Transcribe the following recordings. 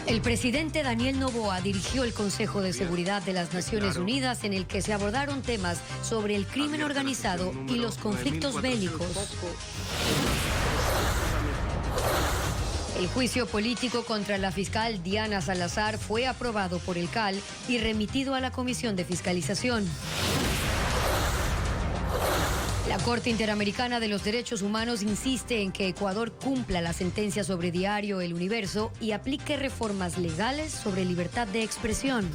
El presidente Daniel Noboa dirigió el Consejo de Seguridad de las Naciones Unidas, en el que se abordaron temas sobre el crimen organizado y los conflictos bélicos. El juicio político contra la fiscal Diana Salazar fue aprobado por el CAL y remitido a la Comisión de Fiscalización. La Corte Interamericana de los Derechos Humanos insiste en que Ecuador cumpla la sentencia sobre Diario El Universo y aplique reformas legales sobre libertad de expresión.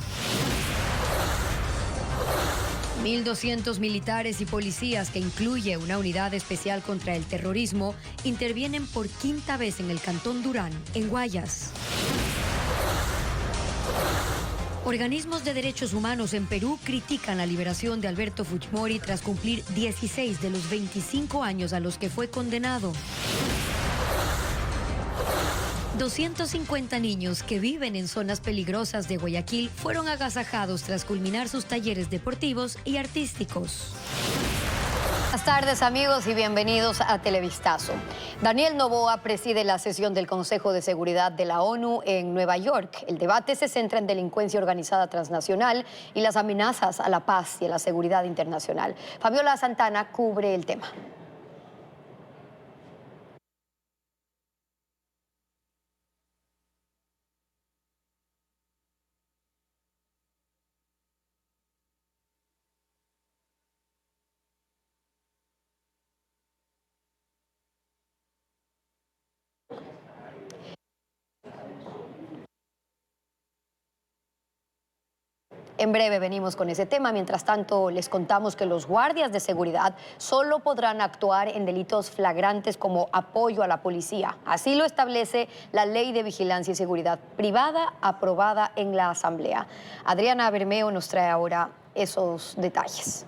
1.200 militares y policías, que incluye una unidad especial contra el terrorismo, intervienen por quinta vez en el Cantón Durán, en Guayas. Organismos de derechos humanos en Perú critican la liberación de Alberto Fujimori tras cumplir 16 de los 25 años a los que fue condenado. 250 niños que viven en zonas peligrosas de Guayaquil fueron agasajados tras culminar sus talleres deportivos y artísticos. Buenas tardes, amigos, y bienvenidos a Televistazo. Daniel Noboa preside la sesión del Consejo de Seguridad de la ONU en Nueva York. El debate se centra en delincuencia organizada transnacional y las amenazas a la paz y a la seguridad internacional. Fabiola Santana cubre el tema. En breve venimos con ese tema. Mientras tanto, les contamos que los guardias de seguridad solo podrán actuar en delitos flagrantes como apoyo a la policía. Así lo establece la Ley de Vigilancia y Seguridad Privada, aprobada en la Asamblea. Adriana Bermeo nos trae ahora esos detalles.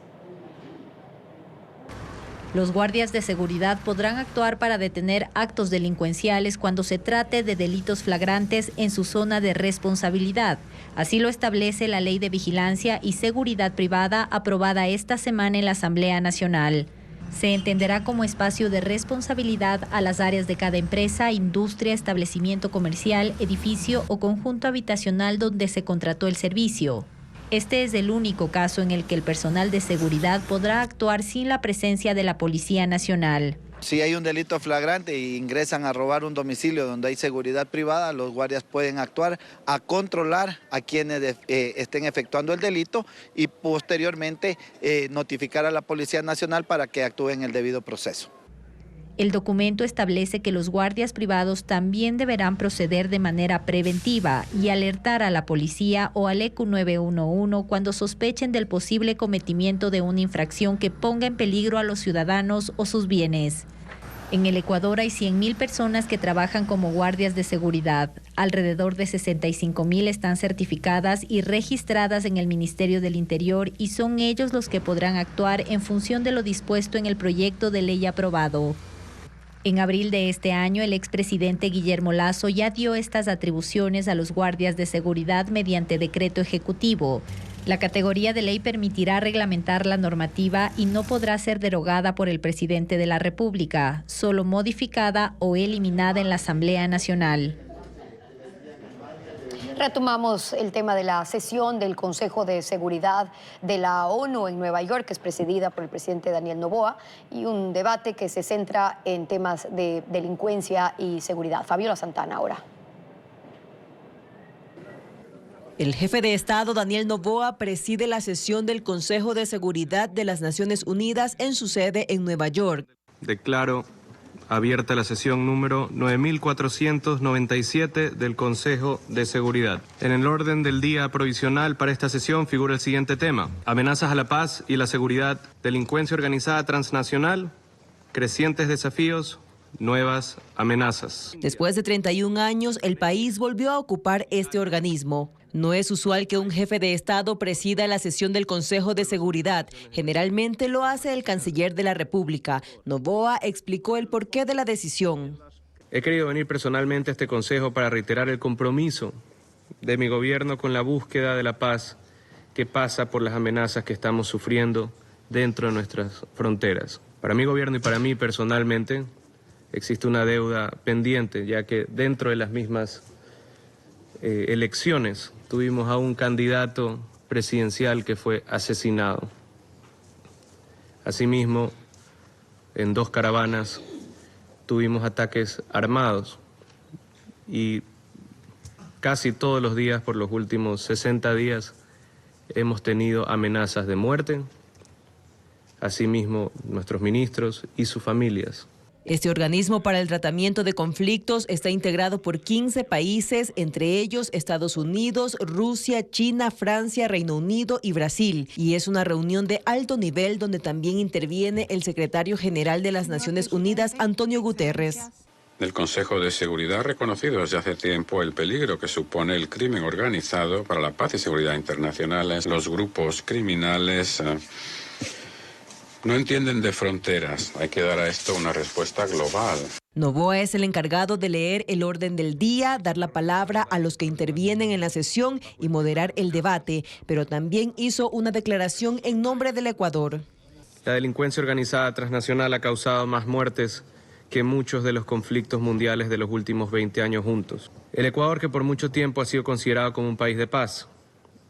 Los guardias de seguridad podrán actuar para detener actos delincuenciales cuando se trate de delitos flagrantes en su zona de responsabilidad. Así lo establece la Ley de Vigilancia y Seguridad Privada, aprobada esta semana en la Asamblea Nacional. Se entenderá como espacio de responsabilidad a las áreas de cada empresa, industria, establecimiento comercial, edificio o conjunto habitacional donde se contrató el servicio. Este es el único caso en el que el personal de seguridad podrá actuar sin la presencia de la Policía Nacional. Si hay un delito flagrante e ingresan a robar un domicilio donde hay seguridad privada, los guardias pueden actuar a controlar a quienes estén efectuando el delito y posteriormente notificar a la Policía Nacional para que actúe en el debido proceso. El documento establece que los guardias privados también deberán proceder de manera preventiva y alertar a la policía o al ECU 911 cuando sospechen del posible cometimiento de una infracción que ponga en peligro a los ciudadanos o sus bienes. En el Ecuador hay 100.000 personas que trabajan como guardias de seguridad. Alrededor de 65.000 están certificadas y registradas en el Ministerio del Interior, y son ellos los que podrán actuar en función de lo dispuesto en el proyecto de ley aprobado. En abril de este año, el expresidente Guillermo Lasso ya dio estas atribuciones a los guardias de seguridad mediante decreto ejecutivo. La categoría de ley permitirá reglamentar la normativa y no podrá ser derogada por el presidente de la República, solo modificada o eliminada en la Asamblea Nacional. Retomamos el tema de la sesión del Consejo de Seguridad de la ONU en Nueva York, que es presidida por el presidente Daniel Noboa, y un debate que se centra en temas de delincuencia y seguridad. Fabiola Santana ahora. El jefe de Estado, Daniel Noboa, preside la sesión del Consejo de Seguridad de las Naciones Unidas en su sede en Nueva York. Declaro abierta la sesión número 9497 del Consejo de Seguridad. En el orden del día provisional para esta sesión figura el siguiente tema: amenazas a la paz y la seguridad, delincuencia organizada transnacional, crecientes desafíos, nuevas amenazas. Después de 31 años, el país volvió a ocupar este organismo. No es usual que un jefe de Estado presida la sesión del Consejo de Seguridad. Generalmente lo hace el canciller de la República. Noboa explicó el porqué de la decisión. He querido venir personalmente a este consejo para reiterar el compromiso de mi gobierno con la búsqueda de la paz, que pasa por las amenazas que estamos sufriendo dentro de nuestras fronteras. Para mi gobierno y para mí personalmente existe una deuda pendiente, ya que dentro de las mismas elecciones tuvimos a un candidato presidencial que fue asesinado. Asimismo, en 2 caravanas tuvimos ataques armados y casi todos los días por los últimos 60 días hemos tenido amenazas de muerte, asimismo nuestros ministros y sus familias. Este organismo para el tratamiento de conflictos está integrado por 15 países, entre ellos Estados Unidos, Rusia, China, Francia, Reino Unido y Brasil. Y es una reunión de alto nivel donde también interviene el secretario general de las Naciones Unidas, Antonio Guterres. El Consejo de Seguridad ha reconocido desde hace tiempo el peligro que supone el crimen organizado para la paz y seguridad internacionales. Los grupos criminales no entienden de fronteras. Hay que dar a esto una respuesta global. Noboa es el encargado de leer el orden del día, dar la palabra a los que intervienen en la sesión y moderar el debate, pero también hizo una declaración en nombre del Ecuador. La delincuencia organizada transnacional ha causado más muertes que muchos de los conflictos mundiales de los últimos 20 años juntos. El Ecuador, que por mucho tiempo ha sido considerado como un país de paz,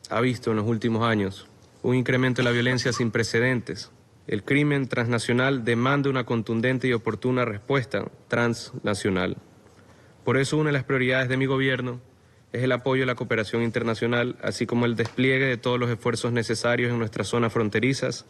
ha visto en los últimos años un incremento de la violencia sin precedentes. El crimen transnacional demanda una contundente y oportuna respuesta transnacional. Por eso una de las prioridades de mi gobierno es el apoyo a la cooperación internacional, así como el despliegue de todos los esfuerzos necesarios en nuestras zonas fronterizas,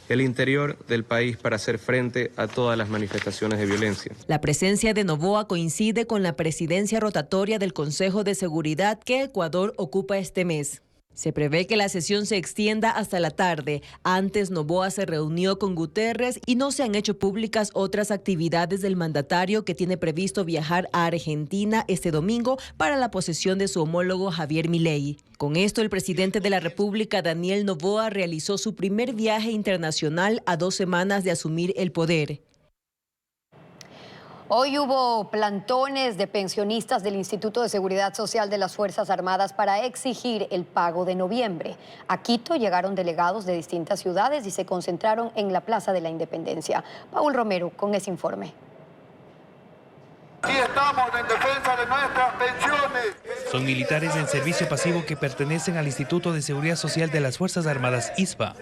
el interior del país para hacer frente a todas las manifestaciones de violencia. La presencia de Noboa coincide con la presidencia rotatoria del Consejo de Seguridad que Ecuador ocupa este mes. Se prevé que la sesión se extienda hasta la tarde. Antes, Noboa se reunió con Guterres y no se han hecho públicas otras actividades del mandatario, que tiene previsto viajar a Argentina este domingo para la posesión de su homólogo Javier Milei. Con esto, el presidente de la República, Daniel Noboa, realizó su primer viaje internacional a 2 semanas de asumir el poder. Hoy hubo plantones de pensionistas del Instituto de Seguridad Social de las Fuerzas Armadas para exigir el pago de noviembre. A Quito llegaron delegados de distintas ciudades y se concentraron en la Plaza de la Independencia. Paul Romero con ese informe. Aquí estamos en defensa de nuestras pensiones. Son militares en servicio pasivo que pertenecen al Instituto de Seguridad Social de las Fuerzas Armadas, ISFA.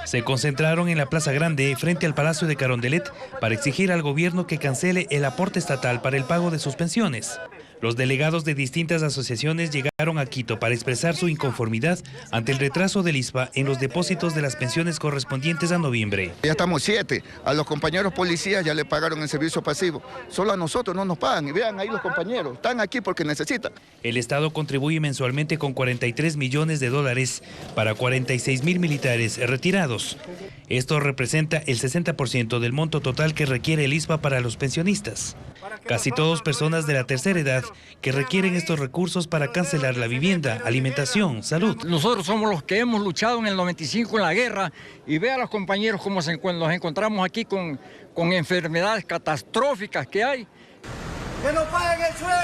Se concentraron en la Plaza Grande, frente al Palacio de Carondelet, para exigir al gobierno que cancele el aporte estatal para el pago de sus pensiones. Los delegados de distintas asociaciones llegaron a Quito para expresar su inconformidad ante el retraso del ISFA en los depósitos de las pensiones correspondientes a noviembre. Ya estamos 7, a los compañeros policías ya le pagaron el servicio pasivo, solo a nosotros no nos pagan, y vean ahí los compañeros, están aquí porque necesitan. El Estado contribuye mensualmente con $43 millones para 46,000 militares retirados. Esto representa el 60% del monto total que requiere el ISFA para los pensionistas. Casi todos personas de la tercera edad que requieren estos recursos para cancelar la vivienda, alimentación, salud. Nosotros somos los que hemos luchado en el 95 en la guerra y ve a los compañeros cómo nos encontramos aquí con enfermedades catastróficas que hay. ¡Que no paguen el sueldo!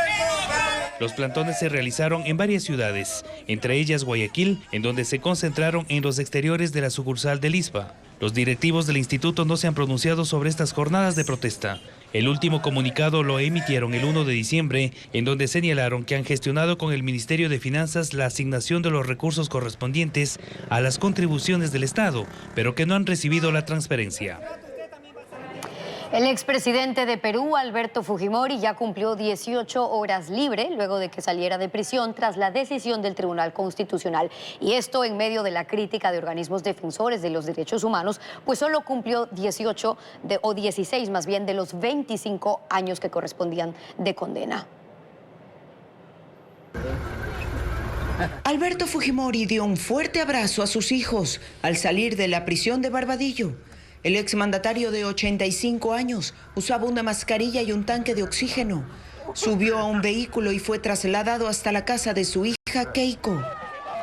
Los plantones se realizaron en varias ciudades, entre ellas Guayaquil, en donde se concentraron en los exteriores de la sucursal del ISFA. Los directivos del instituto no se han pronunciado sobre estas jornadas de protesta. El último comunicado lo emitieron el 1 de diciembre, en donde señalaron que han gestionado con el Ministerio de Finanzas la asignación de los recursos correspondientes a las contribuciones del Estado, pero que no han recibido la transferencia. El expresidente de Perú, Alberto Fujimori, ya cumplió 18 horas libre luego de que saliera de prisión tras la decisión del Tribunal Constitucional. Y esto en medio de la crítica de organismos defensores de los derechos humanos, pues solo cumplió 16 más bien de los 25 años que correspondían de condena. Alberto Fujimori dio un fuerte abrazo a sus hijos al salir de la prisión de Barbadillo. El exmandatario de 85 años usaba una mascarilla y un tanque de oxígeno. Subió a un vehículo y fue trasladado hasta la casa de su hija Keiko.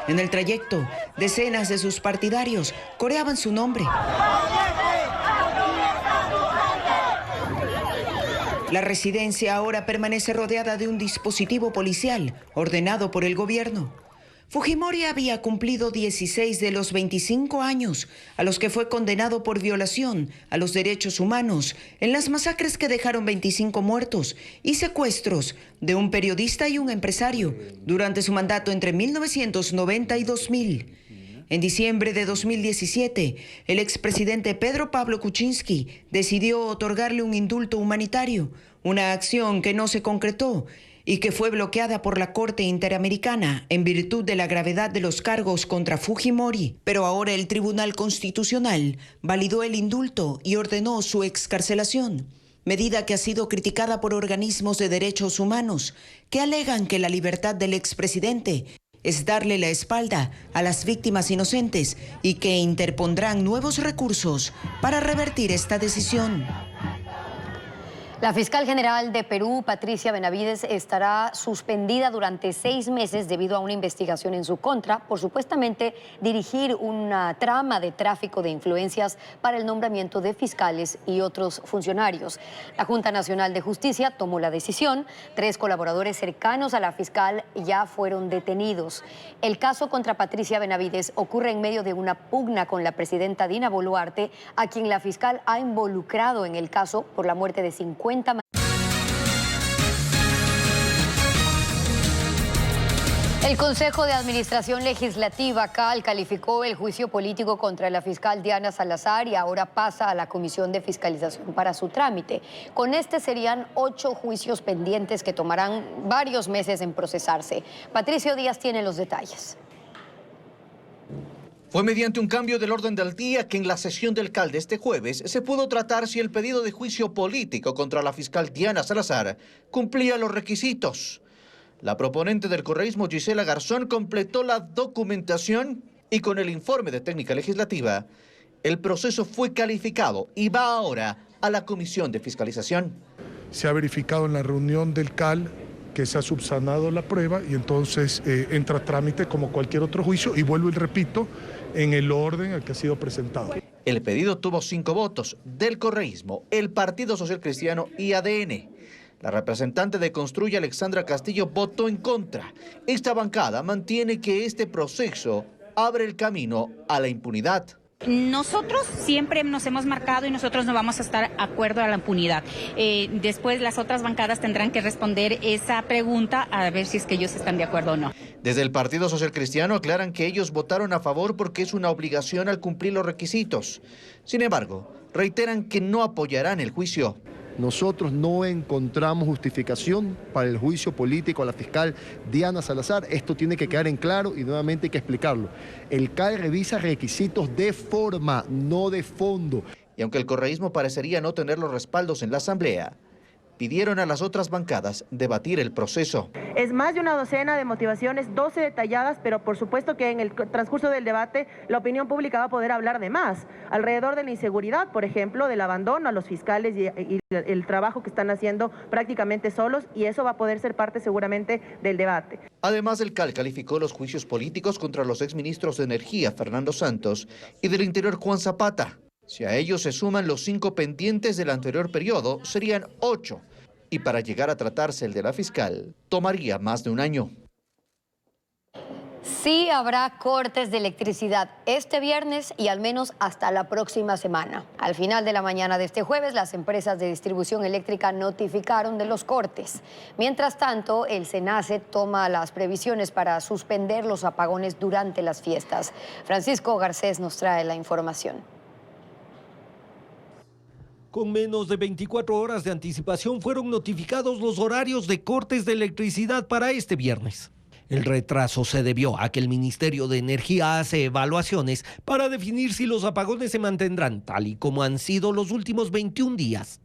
En el trayecto, decenas de sus partidarios coreaban su nombre. La residencia ahora permanece rodeada de un dispositivo policial ordenado por el gobierno. Fujimori había cumplido 16 de los 25 años a los que fue condenado por violación a los derechos humanos en las masacres que dejaron 25 muertos y secuestros de un periodista y un empresario durante su mandato entre 1990 y 2000. En diciembre de 2017, el expresidente Pedro Pablo Kuczynski decidió otorgarle un indulto humanitario, una acción que no se concretó y que fue bloqueada por la Corte Interamericana en virtud de la gravedad de los cargos contra Fujimori. Pero ahora el Tribunal Constitucional validó el indulto y ordenó su excarcelación, medida que ha sido criticada por organismos de derechos humanos que alegan que la libertad del expresidente es darle la espalda a las víctimas inocentes y que interpondrán nuevos recursos para revertir esta decisión. La fiscal general de Perú, Patricia Benavides, estará suspendida durante 6 meses debido a una investigación en su contra por supuestamente dirigir una trama de tráfico de influencias para el nombramiento de fiscales y otros funcionarios. La Junta Nacional de Justicia tomó la decisión. 3 colaboradores cercanos a la fiscal ya fueron detenidos. El caso contra Patricia Benavides ocurre en medio de una pugna con la presidenta Dina Boluarte, a quien la fiscal ha involucrado en el caso por la muerte de 50. El Consejo de Administración Legislativa, CAL, calificó el juicio político contra la fiscal Diana Salazar y ahora pasa a la Comisión de Fiscalización para su trámite. Con este serían 8 juicios pendientes que tomarán varios meses en procesarse. Patricio Díaz tiene los detalles. Fue mediante un cambio del orden del día que en la sesión del CAL de este jueves se pudo tratar si el pedido de juicio político contra la fiscal Diana Salazar cumplía los requisitos. La proponente del correísmo, Gisela Garzón, completó la documentación y con el informe de técnica legislativa, el proceso fue calificado y va ahora a la Comisión de Fiscalización. Se ha verificado en la reunión del CAL que se ha subsanado la prueba y entonces entra a trámite como cualquier otro juicio y vuelvo y repito, en el orden al que ha sido presentado. El pedido tuvo 5 votos del correísmo, el Partido Social Cristiano y ADN. La representante de Construye, Alexandra Castillo, votó en contra. Esta bancada mantiene que este proceso abre el camino a la impunidad. Nosotros siempre nos hemos marcado y nosotros no vamos a estar de acuerdo a la impunidad. Después las otras bancadas tendrán que responder esa pregunta a ver si es que ellos están de acuerdo o no. Desde el Partido Social Cristiano aclaran que ellos votaron a favor porque es una obligación al cumplir los requisitos. Sin embargo, reiteran que no apoyarán el juicio. Nosotros no encontramos justificación para el juicio político a la fiscal Diana Salazar. Esto tiene que quedar en claro y nuevamente hay que explicarlo. El CAL revisa requisitos de forma, no de fondo. Y aunque el correísmo parecería no tener los respaldos en la Asamblea, pidieron a las otras bancadas debatir el proceso. Es más de una docena de motivaciones, 12 detalladas, pero por supuesto que en el transcurso del debate la opinión pública va a poder hablar de más. Alrededor de la inseguridad, por ejemplo, del abandono a los fiscales y el trabajo que están haciendo prácticamente solos, y eso va a poder ser parte seguramente del debate. Además, el CAL calificó los juicios políticos contra los exministros de Energía, Fernando Santos, y del Interior, Juan Zapata. Si a ellos se suman los 5 pendientes del anterior periodo, serían 8. Y para llegar a tratarse el de la fiscal, tomaría más de un año. Sí habrá cortes de electricidad este viernes y al menos hasta la próxima semana. Al final de la mañana de este jueves, las empresas de distribución eléctrica notificaron de los cortes. Mientras tanto, el SENACE toma las previsiones para suspender los apagones durante las fiestas. Francisco Garcés nos trae la información. Con menos de 24 horas de anticipación fueron notificados los horarios de cortes de electricidad para este viernes. El retraso se debió a que el Ministerio de Energía hace evaluaciones para definir si los apagones se mantendrán tal y como han sido los últimos 21 días.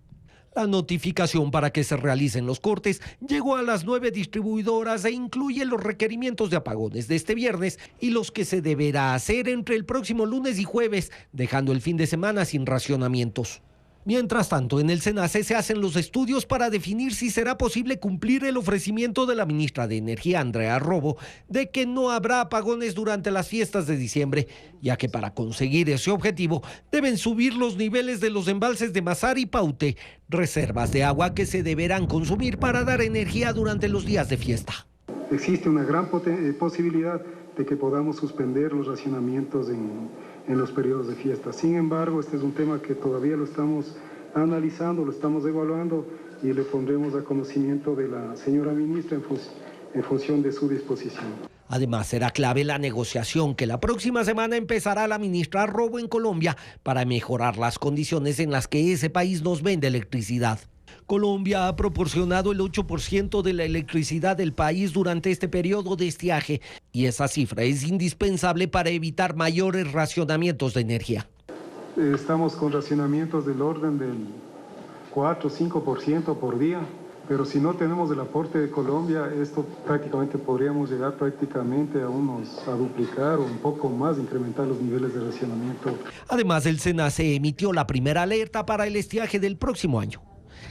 La notificación para que se realicen los cortes llegó a las 9 distribuidoras e incluye los requerimientos de apagones de este viernes y los que se deberá hacer entre el próximo lunes y jueves, dejando el fin de semana sin racionamientos. Mientras tanto, en el SENACE se hacen los estudios para definir si será posible cumplir el ofrecimiento de la ministra de Energía, Andrea Robo, de que no habrá apagones durante las fiestas de diciembre, ya que para conseguir ese objetivo deben subir los niveles de los embalses de Mazar y Paute, reservas de agua que se deberán consumir para dar energía durante los días de fiesta. Existe una gran posibilidad de que podamos suspender los racionamientos en los periodos de fiesta. Sin embargo, este es un tema que todavía lo estamos analizando, lo estamos evaluando y le pondremos a conocimiento de la señora ministra en función de su disposición. Además, será clave la negociación que la próxima semana empezará la ministra Robo en Colombia para mejorar las condiciones en las que ese país nos vende electricidad. Colombia ha proporcionado el 8% de la electricidad del país durante este periodo de estiaje y esa cifra es indispensable para evitar mayores racionamientos de energía. Estamos con racionamientos del orden del 4 o 5% por día, pero si no tenemos el aporte de Colombia, esto prácticamente podríamos llegar prácticamente a duplicar o un poco más, incrementar los niveles de racionamiento. Además, el SENACE emitió la primera alerta para el estiaje del próximo año.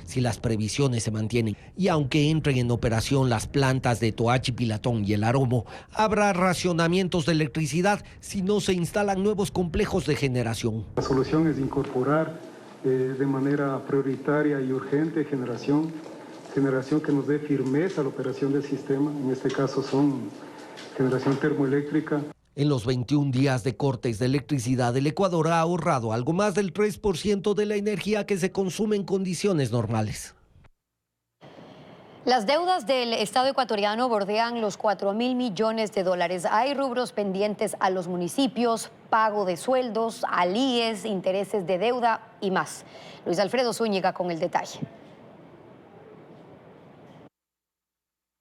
Si las previsiones se mantienen y aunque entren en operación las plantas de Toachi, Pilatón y El Aromo, habrá racionamientos de electricidad si no se instalan nuevos complejos de generación. La solución es incorporar de manera prioritaria y urgente generación que nos dé firmeza a la operación del sistema, en este caso son generación termoeléctrica. En los 21 días de cortes de electricidad, el Ecuador ha ahorrado algo más del 3% de la energía que se consume en condiciones normales. Las deudas del Estado ecuatoriano bordean los 4.000 millones de dólares. Hay rubros pendientes a los municipios, pago de sueldos, alíes, intereses de deuda y más. Luis Alfredo Zúñiga con el detalle.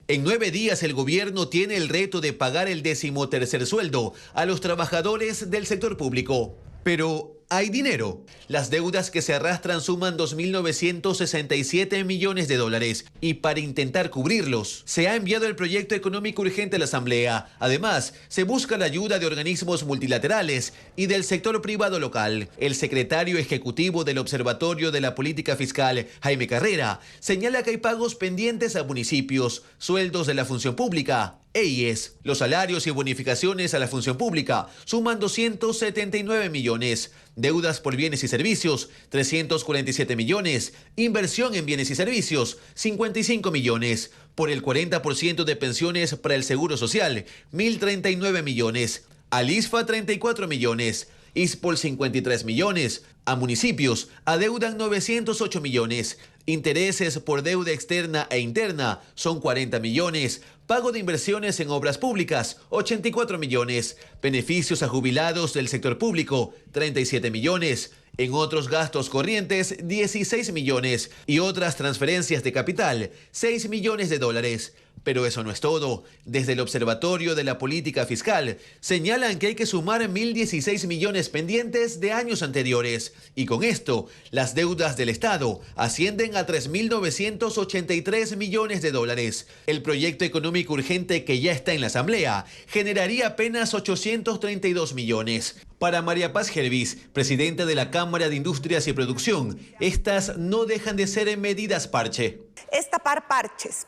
En 9 días el gobierno tiene el reto de pagar el 13º sueldo a los trabajadores del sector público. Pero hay dinero. Las deudas que se arrastran suman 2.967 millones de dólares y para intentar cubrirlos se ha enviado el proyecto económico urgente a la Asamblea. Además, se busca la ayuda de organismos multilaterales y del sector privado local. El secretario ejecutivo del Observatorio de la Política Fiscal, Jaime Carrera, señala que hay pagos pendientes a municipios, sueldos de la función pública e IES. Los salarios y bonificaciones a la función pública suman 279 millones. Deudas por bienes y servicios, 347 millones. Inversión en bienes y servicios, 55 millones. Por el 40% de pensiones para el Seguro Social, 1.039 millones. Al ISFA, 34 millones. ISPOL, 53 millones. A municipios adeudan 908 millones. Intereses por deuda externa e interna son 40 millones. Pago de inversiones en obras públicas, 84 millones. Beneficios a jubilados del sector público, 37 millones. En otros gastos corrientes, 16 millones. Y otras transferencias de capital, 6 millones de dólares. Pero eso no es todo. Desde el Observatorio de la Política Fiscal señalan que hay que sumar 1.016 millones pendientes de años anteriores. Y con esto, las deudas del Estado ascienden a 3.983 millones de dólares. El proyecto económico urgente que ya está en la Asamblea generaría apenas 832 millones. Para María Paz Gervis, presidenta de la Cámara de Industrias y Producción, estas no dejan de ser medidas parche. Es tapar parches.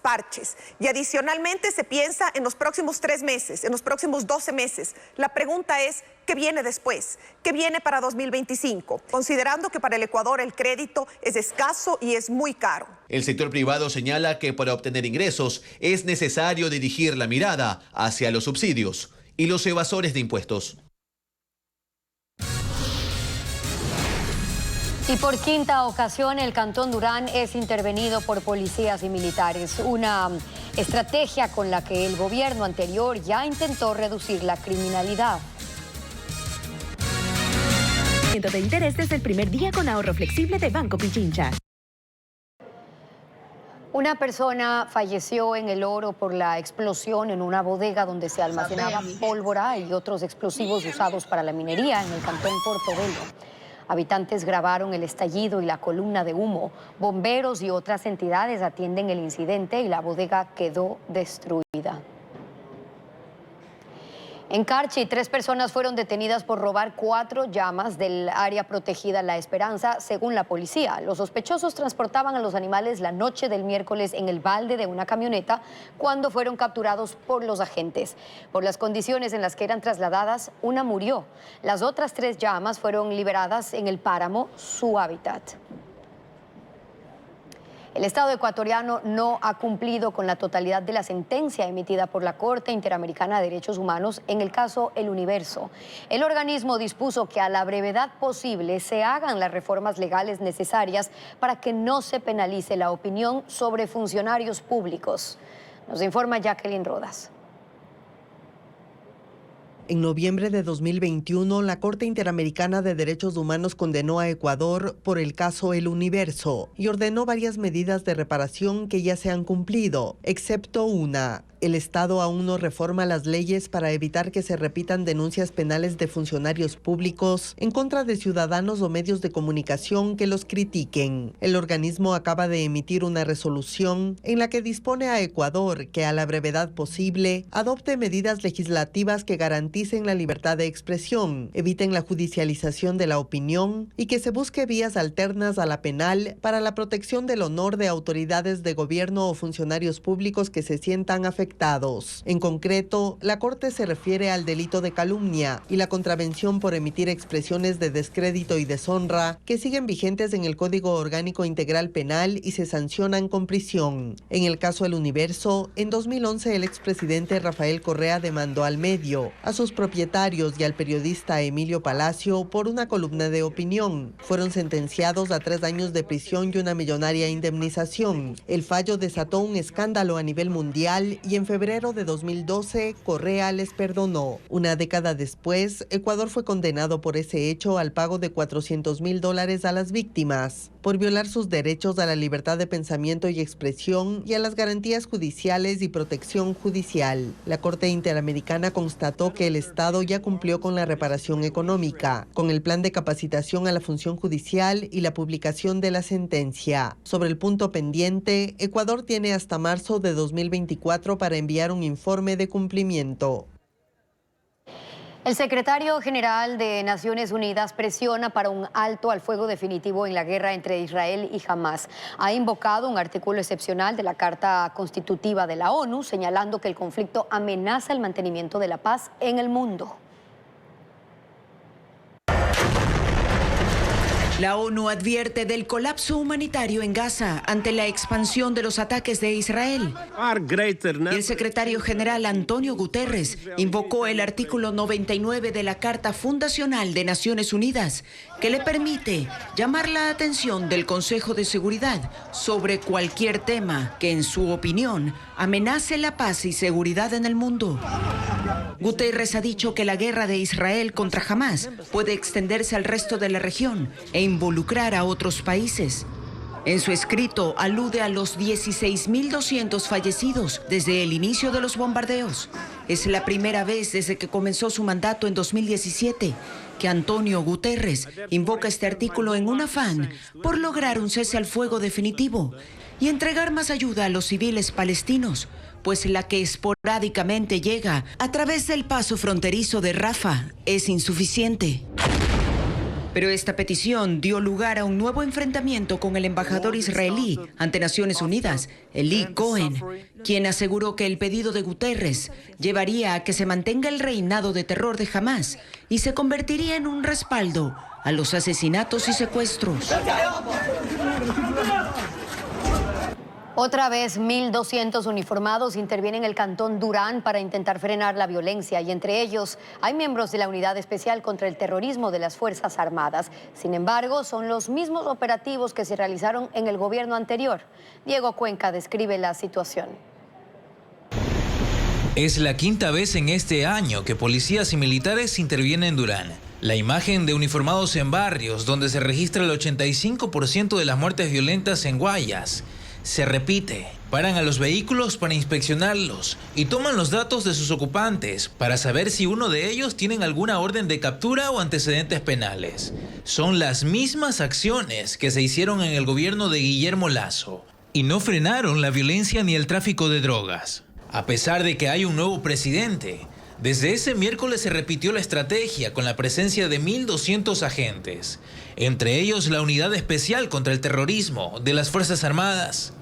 Y adicionalmente se piensa en los próximos 3 meses, en los próximos 12 meses. La pregunta es, ¿qué viene después? ¿Qué viene para 2025? Considerando que para el Ecuador el crédito es escaso y es muy caro. El sector privado señala que para obtener ingresos es necesario dirigir la mirada hacia los subsidios y los evasores de impuestos. Y por quinta ocasión, el Cantón Durán es intervenido por policías y militares. Una estrategia con la que el gobierno anterior ya intentó reducir la criminalidad. De interés desde el primer día con ahorro flexible de Banco Pichincha. Una persona falleció en El Oro por la explosión en una bodega donde se almacenaba pólvora y otros explosivos usados para la minería en el cantón Portobelo. Habitantes grabaron el estallido y la columna de humo. Bomberos y otras entidades atienden el incidente y la bodega quedó destruida. En Carchi, 3 personas fueron detenidas por robar 4 llamas del área protegida La Esperanza, según la policía. Los sospechosos transportaban a los animales la noche del miércoles en el balde de una camioneta cuando fueron capturados por los agentes. Por las condiciones en las que eran trasladadas, una murió. Las otras 3 llamas fueron liberadas en el páramo, su hábitat. El Estado ecuatoriano no ha cumplido con la totalidad de la sentencia emitida por la Corte Interamericana de Derechos Humanos en el caso El Universo. El organismo dispuso que a la brevedad posible se hagan las reformas legales necesarias para que no se penalice la opinión sobre funcionarios públicos. Nos informa Jacqueline Rodas. En noviembre de 2021, la Corte Interamericana de Derechos Humanos condenó a Ecuador por el caso El Universo y ordenó varias medidas de reparación que ya se han cumplido, excepto una. El Estado aún no reforma las leyes para evitar que se repitan denuncias penales de funcionarios públicos en contra de ciudadanos o medios de comunicación que los critiquen. El organismo acaba de emitir una resolución en la que dispone a Ecuador que a la brevedad posible adopte medidas legislativas que garanticen la libertad de expresión, eviten la judicialización de la opinión y que se busque vías alternas a la penal para la protección del honor de autoridades de gobierno o funcionarios públicos que se sientan afectados. En concreto, la Corte se refiere al delito de calumnia y la contravención por emitir expresiones de descrédito y deshonra que siguen vigentes en el Código Orgánico Integral Penal y se sancionan con prisión. En el caso El Universo, en 2011 el expresidente Rafael Correa demandó al medio, a sus propietarios y al periodista Emilio Palacio por una columna de opinión. Fueron sentenciados a 3 años de prisión y una millonaria indemnización. El fallo desató un escándalo a nivel mundial y en febrero de 2012, Correa les perdonó. Una década después, Ecuador fue condenado por ese hecho al pago de $400,000 a las víctimas, por violar sus derechos a la libertad de pensamiento y expresión y a las garantías judiciales y protección judicial. La Corte Interamericana constató que el Estado ya cumplió con la reparación económica, con el plan de capacitación a la función judicial y la publicación de la sentencia. Sobre el punto pendiente, Ecuador tiene hasta marzo de 2024 para enviar un informe de cumplimiento. El secretario general de Naciones Unidas presiona para un alto al fuego definitivo en la guerra entre Israel y Hamás. Ha invocado un artículo excepcional de la Carta Constitutiva de la ONU, señalando que el conflicto amenaza el mantenimiento de la paz en el mundo. La ONU advierte del colapso humanitario en Gaza ante la expansión de los ataques de Israel. El secretario general Antonio Guterres invocó el artículo 99 de la Carta Fundacional de Naciones Unidas, que le permite llamar la atención del Consejo de Seguridad sobre cualquier tema que, en su opinión, amenace la paz y seguridad en el mundo. Guterres ha dicho que la guerra de Israel contra Hamás puede extenderse al resto de la región e involucrar a otros países. En su escrito alude a los 16.200 fallecidos desde el inicio de los bombardeos. Es la primera vez desde que comenzó su mandato en 2017 que Antonio Guterres invoca este artículo en un afán por lograr un cese al fuego definitivo y entregar más ayuda a los civiles palestinos, pues la que esporádicamente llega a través del paso fronterizo de Rafah es insuficiente. Pero esta petición dio lugar a un nuevo enfrentamiento con el embajador israelí ante Naciones Unidas, Eli Cohen, quien aseguró que el pedido de Guterres llevaría a que se mantenga el reinado de terror de Hamás y se convertiría en un respaldo a los asesinatos y secuestros. Otra vez, 1.200 uniformados intervienen en el cantón Durán para intentar frenar la violencia y entre ellos hay miembros de la Unidad Especial contra el Terrorismo de las Fuerzas Armadas. Sin embargo, son los mismos operativos que se realizaron en el gobierno anterior. Diego Cuenca describe la situación. Es la quinta vez en este año que policías y militares intervienen en Durán. La imagen de uniformados en barrios donde se registra el 85% de las muertes violentas en Guayas se repite. Paran a los vehículos para inspeccionarlos y toman los datos de sus ocupantes para saber si uno de ellos tiene alguna orden de captura o antecedentes penales. Son las mismas acciones que se hicieron en el gobierno de Guillermo Lasso y no frenaron la violencia ni el tráfico de drogas. A pesar de que hay un nuevo presidente, desde ese miércoles se repitió la estrategia con la presencia de 1.200 agentes, entre ellos la Unidad Especial contra el Terrorismo de las Fuerzas Armadas.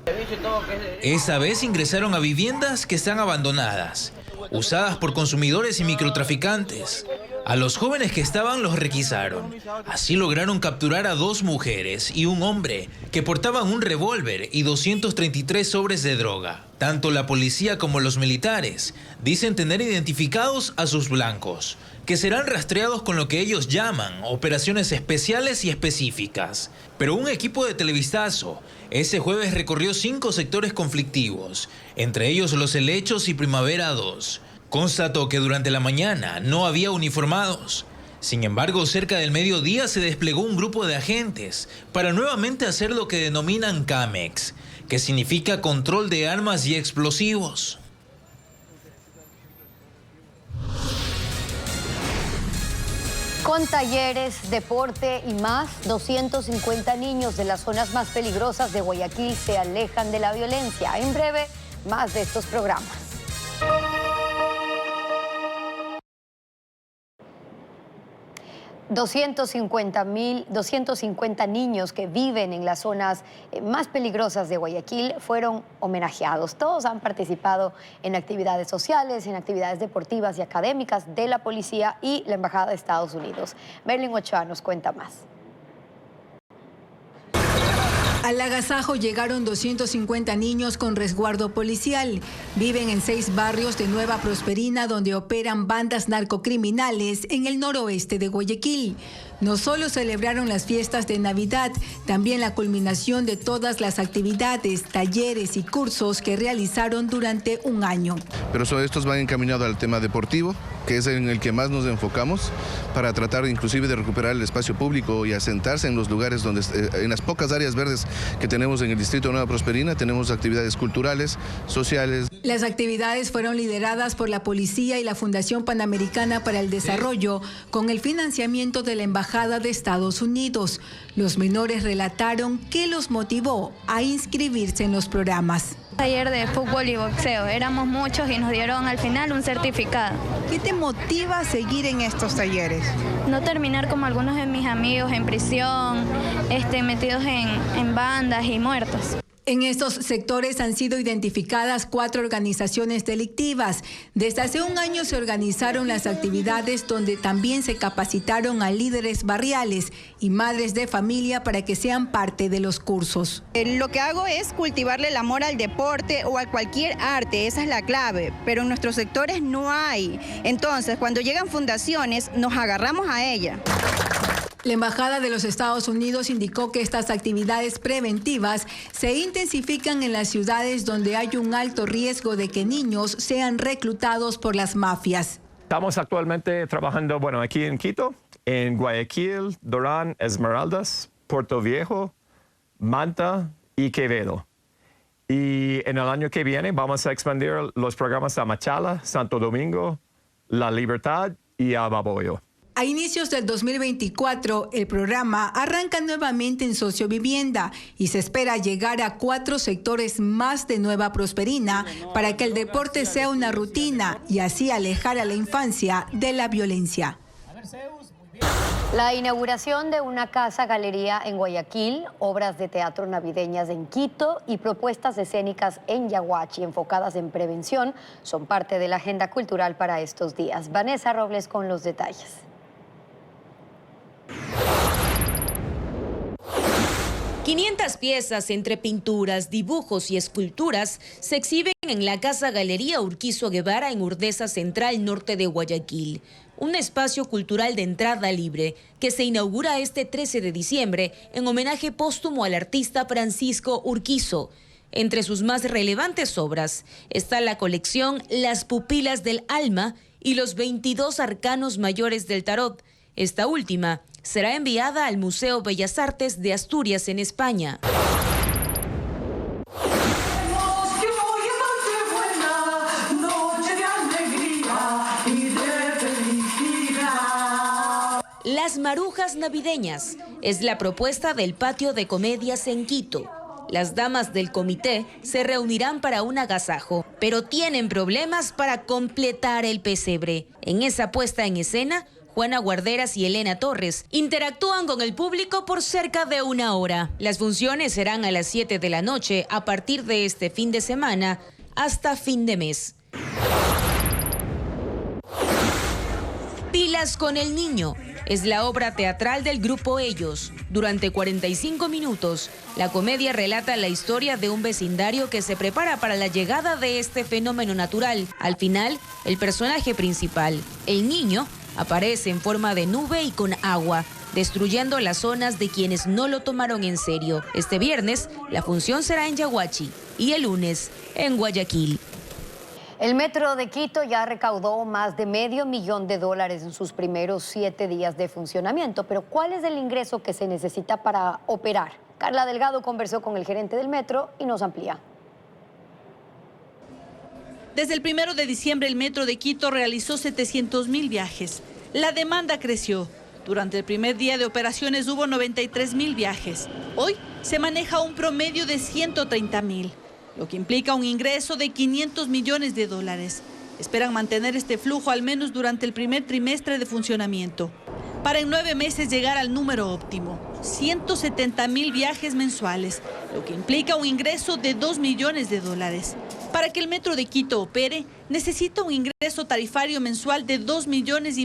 Esa vez ingresaron a viviendas que están abandonadas, usadas por consumidores y microtraficantes. A los jóvenes que estaban los requisaron. Así lograron capturar a 2 mujeres y un hombre que portaban un revólver y 233 sobres de droga. Tanto la policía como los militares dicen tener identificados a sus blancos, que serán rastreados con lo que ellos llaman operaciones especiales y específicas. Pero un equipo de Televistazo ese jueves recorrió 5 sectores conflictivos, entre ellos Los Helechos y Primavera 2. Constató que durante la mañana no había uniformados. Sin embargo, cerca del mediodía se desplegó un grupo de agentes para nuevamente hacer lo que denominan CAMEX, que significa control de armas y explosivos. Con talleres, deporte y más, 250 niños de las zonas más peligrosas de Guayaquil se alejan de la violencia. En breve, más de estos programas. 250 niños que viven en las zonas más peligrosas de Guayaquil fueron homenajeados. Todos han participado en actividades sociales, en actividades deportivas y académicas de la policía y la Embajada de Estados Unidos. Merlin Ochoa nos cuenta más. Al agasajo llegaron 250 niños con resguardo policial. Viven en 6 barrios de Nueva Prosperina, donde operan bandas narcocriminales en el noroeste de Guayaquil. No solo celebraron las fiestas de Navidad, también la culminación de todas las actividades, talleres y cursos que realizaron durante un año. Pero estos van encaminados al tema deportivo, que es en el que más nos enfocamos, para tratar inclusive de recuperar el espacio público y asentarse en los lugares donde, en las pocas áreas verdes que tenemos en el distrito de Nueva Prosperina, tenemos actividades culturales, sociales. Las actividades fueron lideradas por la policía y la Fundación Panamericana para el Desarrollo, con el financiamiento de la Embajada de Estados Unidos. Los menores relataron qué los motivó a inscribirse en los programas. Taller de fútbol y boxeo, éramos muchos y nos dieron al final un certificado. ¿Qué te motiva a seguir en estos talleres? No terminar como algunos de mis amigos en prisión, metidos en bandas y muertos. En estos sectores han sido identificadas 4 organizaciones delictivas. Desde hace un año se organizaron las actividades donde también se capacitaron a líderes barriales y madres de familia para que sean parte de los cursos. Lo que hago es cultivarle el amor al deporte o a cualquier arte, esa es la clave, pero en nuestros sectores no hay. Entonces, cuando llegan fundaciones, nos agarramos a ella. La Embajada de los Estados Unidos indicó que estas actividades preventivas se intensifican en las ciudades donde hay un alto riesgo de que niños sean reclutados por las mafias. Estamos actualmente trabajando, aquí en Quito, en Guayaquil, Durán, Esmeraldas, Puerto Viejo, Manta y Quevedo. Y en el año que viene vamos a expandir los programas a Machala, Santo Domingo, La Libertad y a Baboyo. A inicios del 2024, el programa arranca nuevamente en sociovivienda y se espera llegar a 4 sectores más de Nueva Prosperina para que el deporte sea una rutina y así alejar a la infancia de la violencia. La inauguración de una casa-galería en Guayaquil, obras de teatro navideñas en Quito y propuestas escénicas en Yaguachi enfocadas en prevención son parte de la agenda cultural para estos días. Vanessa Robles con los detalles. ...500 piezas entre pinturas, dibujos y esculturas se exhiben en la Casa Galería Urquizo Guevara en Urdesa Central, norte de Guayaquil. Un espacio cultural de entrada libre que se inaugura este 13 de diciembre en homenaje póstumo al artista Francisco Urquizo. Entre sus más relevantes obras está la colección Las Pupilas del Alma y los 22 arcanos mayores del tarot. Esta última será enviada al Museo Bellas Artes de Asturias en España. Las Marujas Navideñas es la propuesta del Patio de Comedias en Quito. Las damas del comité se reunirán para un agasajo, pero tienen problemas para completar el pesebre. En esa puesta en escena, Juana Guarderas y Elena Torres interactúan con el público por cerca de 1 hora. Las funciones serán a las 7 de la noche a partir de este fin de semana hasta fin de mes. Pilas con el niño es la obra teatral del grupo Ellos. Durante 45 minutos, la comedia relata la historia de un vecindario que se prepara para la llegada de este fenómeno natural. Al final, el personaje principal, el niño, aparece en forma de nube y con agua, destruyendo las zonas de quienes no lo tomaron en serio. Este viernes, la función será en Yaguachi y el lunes en Guayaquil. El Metro de Quito ya recaudó más de $500 000 en sus primeros 7 días de funcionamiento. Pero ¿cuál es el ingreso que se necesita para operar? Carla Delgado conversó con el gerente del Metro y nos amplía. Desde el 1 de diciembre, el Metro de Quito realizó 700.000 viajes. La demanda creció. Durante el primer día de operaciones hubo 93.000 viajes. Hoy se maneja un promedio de 130.000. Lo que implica un ingreso de $500 millones. Esperan mantener este flujo al menos durante el primer trimestre de funcionamiento, para en 9 meses llegar al número óptimo, 170.000 viajes mensuales, lo que implica un ingreso de $2 millones. Para que el Metro de Quito opere, necesita un ingreso tarifario mensual de $2,5 millones.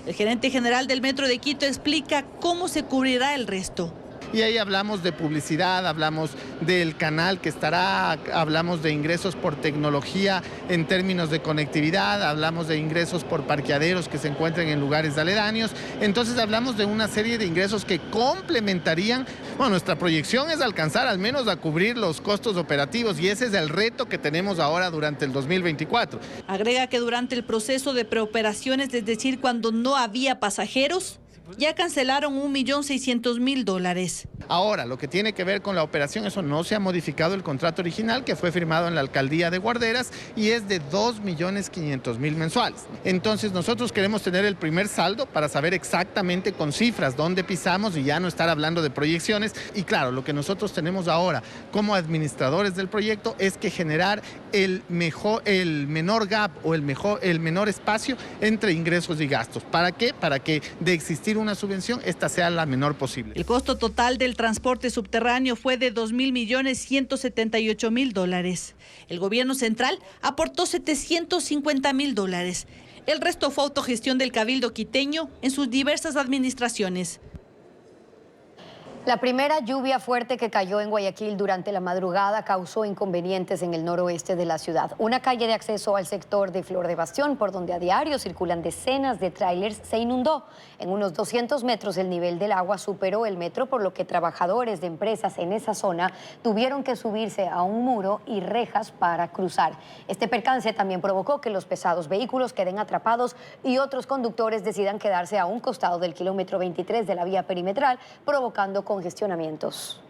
El gerente general del Metro de Quito explica cómo se cubrirá el resto. Y ahí hablamos de publicidad, hablamos del canal que estará, hablamos de ingresos por tecnología en términos de conectividad, hablamos de ingresos por parqueaderos que se encuentren en lugares aledaños. Entonces hablamos de una serie de ingresos que complementarían. Bueno, nuestra proyección es alcanzar al menos a cubrir los costos operativos y ese es el reto que tenemos ahora durante el 2024. Agrega que durante el proceso de preoperaciones, es decir, cuando no había pasajeros, ya cancelaron $1.600.000. Ahora, lo que tiene que ver con la operación, eso no se ha modificado el contrato original que fue firmado en la alcaldía de Guarderas y es de $2.500.000 mensuales. Entonces nosotros queremos tener el primer saldo para saber exactamente con cifras dónde pisamos y ya no estar hablando de proyecciones. Y claro, lo que nosotros tenemos ahora como administradores del proyecto es que generar el menor gap o el menor espacio entre ingresos y gastos. ¿Para qué? Para que de existir una subvención, esta sea la menor posible. El costo total del transporte subterráneo fue de $2.178.000. El gobierno central aportó $750.000. El resto fue autogestión del Cabildo quiteño en sus diversas administraciones. La primera lluvia fuerte que cayó en Guayaquil durante la madrugada causó inconvenientes en el noroeste de la ciudad. Una calle de acceso al sector de Flor de Bastión, por donde a diario circulan decenas de tráilers, se inundó. En unos 200 metros el nivel del agua superó el metro, por lo que trabajadores de empresas en esa zona tuvieron que subirse a un muro y rejas para cruzar. Este percance también provocó que los pesados vehículos queden atrapados y otros conductores decidan quedarse a un costado del kilómetro 23 de la vía perimetral, provocando congestionamientos.